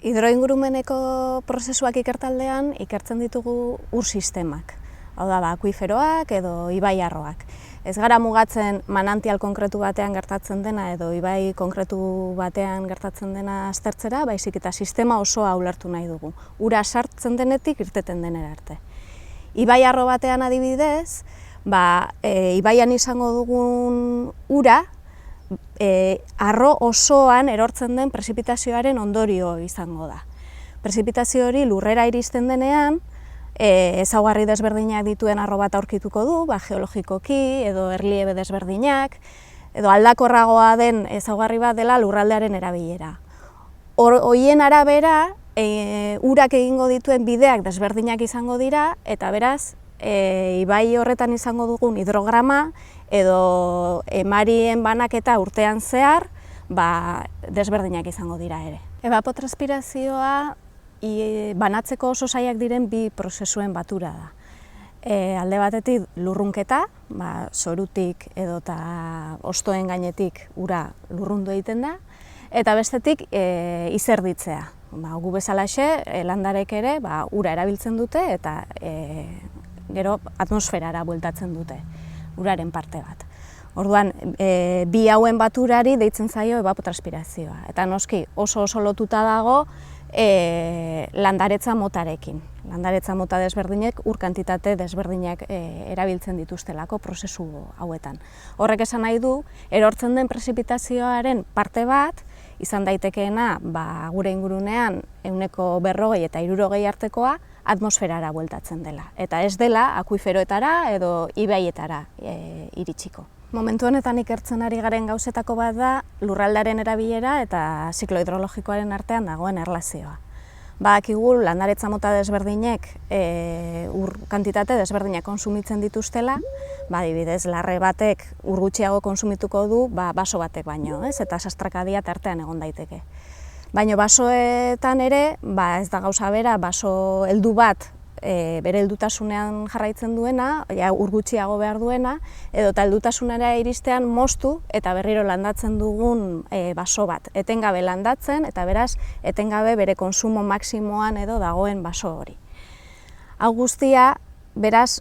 Hidroingurumeneko prozesuak ikertaldean ikertzen ditugu ur sistemak. Hau da, akuiferoak edo ibai-arroak. Ez gara mugatzen manantial konkretu batean gertatzen dena edo ibai konkretu batean gertatzen dena aztertzera, baizik eta sistema osoa ulertu nahi dugu. Ura sartzen denetik irteten denera arte. Ibai-arro batean adibidez, ibaian izango dugun ura, arro osoan erortzen den prezipitazioaren ondorio izango da. Prezipitazio hori lurrera iristen denean, ezaugarri desberdinak dituen arro bat aurkituko du, geologikoki edo erliebe desberdinak, edo aldakorragoa den ezaugarri bat dela lurraldearen erabilera. Horien arabera, urak egingo dituen bideak desberdinak izango dira, eta beraz, ibai horretan izango dugun hidrograma edo emarien banaketa urtean zehar desberdinak izango dira ere. Evapotranspirazioa banatzeko oso zailak diren bi prozesuen batura da. Alde batetik lurrunketa, zorutik edota hostoen gainetik ura lurrundu egiten da, eta bestetik izerditzea. Gu bezalaxe, landarek ere ura erabiltzen dute eta gero atmosferara bueltatzen dute, uraren parte bat. Orduan, bi hauen baturari deitzen zaio evapotranspirazioa. Eta noski oso lotuta dago landaretza motarekin. Landaretza mota desberdinek ur kantitate desberdinak erabiltzen dituztelako prozesu hauetan. Horrek esan nahi du, erortzen den prezipitazioaren parte bat, izan daitekeena gure ingurunean 40 eta 60 artekoa atmosferara bueltatzen dela. Eta ez dela akuiferoetara edo ibaietara iritsiko. Momentu honetan ikertzen ari garen gauzetako bat da lurraldearen erabilera eta ziklo hidrologikoaren artean dagoen erlazioa. Badakigu landaretza mota desberdinek ur kantitate desberdinak kontsumitzen dituztela, adibidez larre batek ur gutxiago kontsumituko du baso batek baino, eta sastrakadia tartean egon daiteke. Baina basoetan ere, ez da gauza bera, baso heldu bat bere heldutasunean jarraitzen duena, ur gutxiago behar duena, edota heldutasunera iristean moztu eta berriro landatzen dugun baso bat. Etengabe landatzen eta beraz etengabe bere kontsumo maximoan edo dagoen baso hori. Hau guztia, beraz,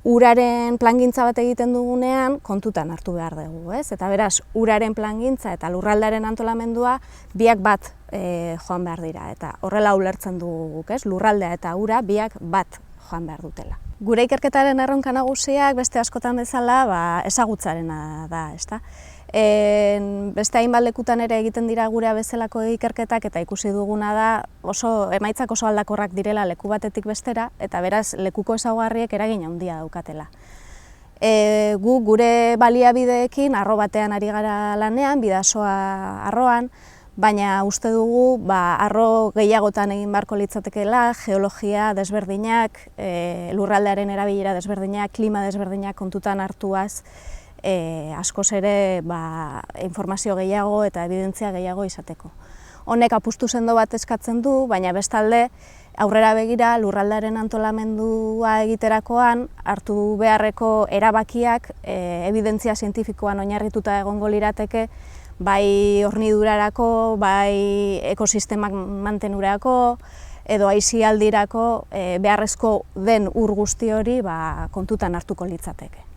uraren plangintza bat egiten dugunean kontutan hartu behar dugu, eta beraz, uraren plangintza eta lurraldearen antolamendua biak bat joan behar dira, eta horrela ulertzen dugu, lurraldea eta ura biak bat joan behar dutela. Gure ikerketaren erronka nagusiak beste askotan bezala ezagutzarena da, ezta? Beste hainbat lekutan ere egiten dira gure bezalako ikerketak eta ikusi duguna da emaitzak oso aldakorrak direla leku batetik bestera eta beraz lekuko ezaugarriek eragin handia daukatela. Gu gure baliabideekin arro batean ari gara lanean, Bidasoa arroan, baina uste dugu arro gehiagotan egin beharko litzatekeela, geologia desberdinak, lurraldearen erabilera desberdinak, klima desberdinak kontutan hartuaz, askoz ere informazio gehiago eta ebidentzia gehiago izateko. Honek apustu sendo bat eskatzen du, baina bestalde aurrera begira lurraldearen antolamendua egiterakoan hartu beharreko erabakiak ebidentzia zientifikoan oinarrituta egongo lirateke, bai hornidurarako, bai ekosistemak mantenurako, edo aisialdirako beharrezko den ur guzti hori kontutan hartuko litzateke.